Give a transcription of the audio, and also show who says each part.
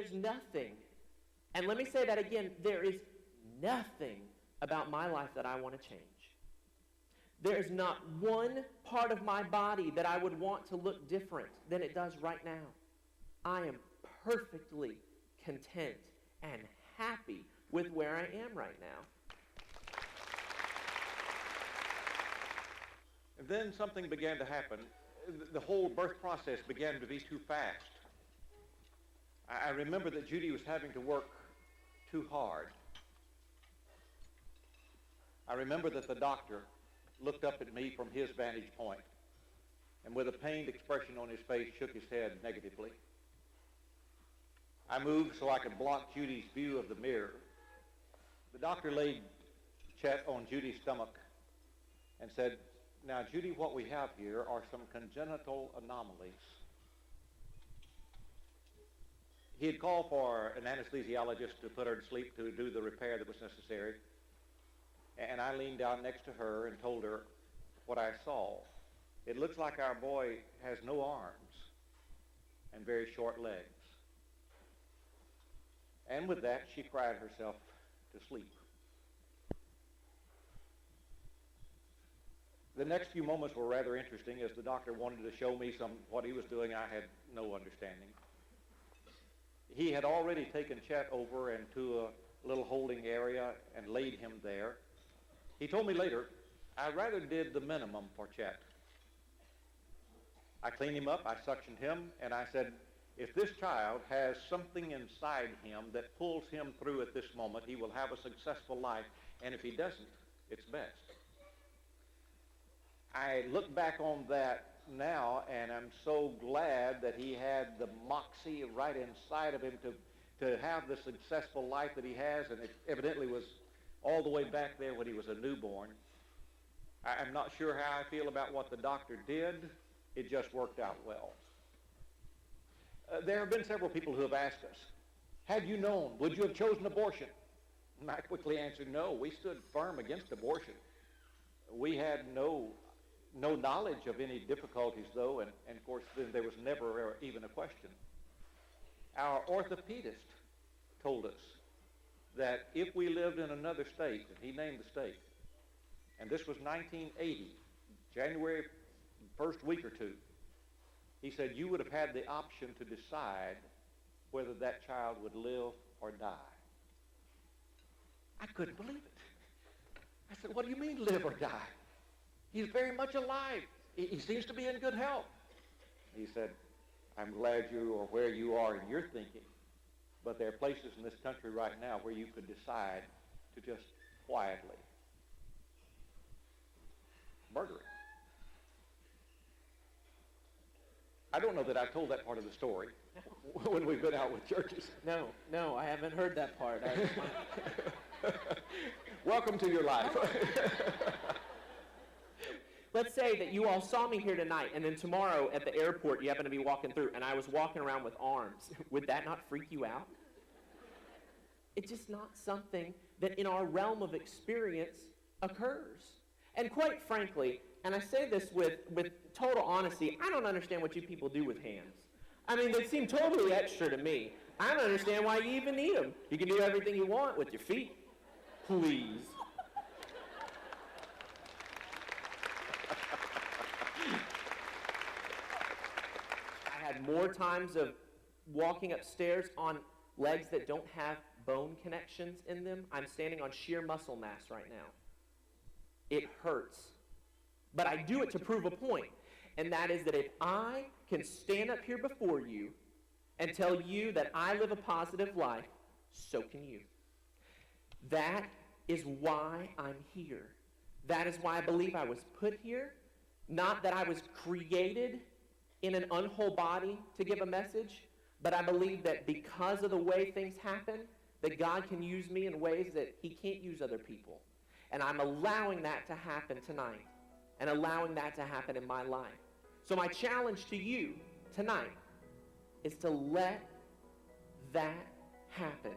Speaker 1: there's nothing, and let me say that again, there is nothing about my life that I want to change. There is not one part of my body that I would want to look different than it does right now. I am perfectly content and happy with where I am right now.
Speaker 2: And then something began to happen. The whole birth process began to be too fast. I remember that Judy was having to work too hard. I remember that the doctor looked up at me from his vantage point and with a pained expression on his face shook his head negatively. I moved so I could block Judy's view of the mirror. The doctor laid Chet on Judy's stomach and said, "Now, Judy, what we have here are some congenital anomalies." He had called for an anesthesiologist to put her to sleep to do the repair that was necessary. And I leaned down next to her and told her what I saw. It looks like our boy has no arms and very short legs. And with that, she cried herself to sleep. The next few moments were rather interesting as the doctor wanted to show me what he was doing. I had no understanding. He had already taken Chet over into a little holding area and laid him there. He told me later, "I rather did the minimum for Chet. I cleaned him up, I suctioned him, and I said, if this child has something inside him that pulls him through at this moment, he will have a successful life, and if he doesn't, it's best." I look back on that now, and I'm so glad that he had the moxie right inside of him to have the successful life that he has, and it evidently was all the way back there when he was a newborn. I'm not sure how I feel about what the doctor did. It just worked out well. There have been several people who have asked us, had you known, would you have chosen abortion? And I quickly answered, no. We stood firm against abortion. We had no knowledge of any difficulties, though, and of course, then there was never even a question. Our orthopedist told us that if we lived in another state, and he named the state, and this was 1980, January first week or two, he said you would have had the option to decide whether that child would live or die. I couldn't believe it. I said, what do you mean live or die? He's very much alive. He seems to be in good health. He said, I'm glad you are where you are in your thinking, but there are places in this country right now where you could decide to just quietly murder him. I don't know that I've told that part of the story when we've been out with churches.
Speaker 1: No, I haven't heard that part.
Speaker 2: Welcome to your life.
Speaker 1: Let's say that you all saw me here tonight, and then tomorrow at the airport you happen to be walking through, and I was walking around with arms. Would that not freak you out? It's just not something that in our realm of experience occurs. And quite frankly, and I say this with total honesty, I don't understand what you people do with hands. I mean, they seem totally extra to me. I don't understand why you even need them. You can do everything you want with your feet. Please. I had more times of walking upstairs on legs that don't have bone connections in them. I'm standing on sheer muscle mass right now. It hurts. But I do it to prove a point, and that is that if I can stand up here before you and tell you that I live a positive life, so can you. That is why I'm here. That is why I believe I was put here, not that I was created in an unwhole body to give a message, but I believe that because of the way things happen, that God can use me in ways that he can't use other people. And I'm allowing that to happen tonight and allowing that to happen in my life. So my challenge to you tonight is to let that happen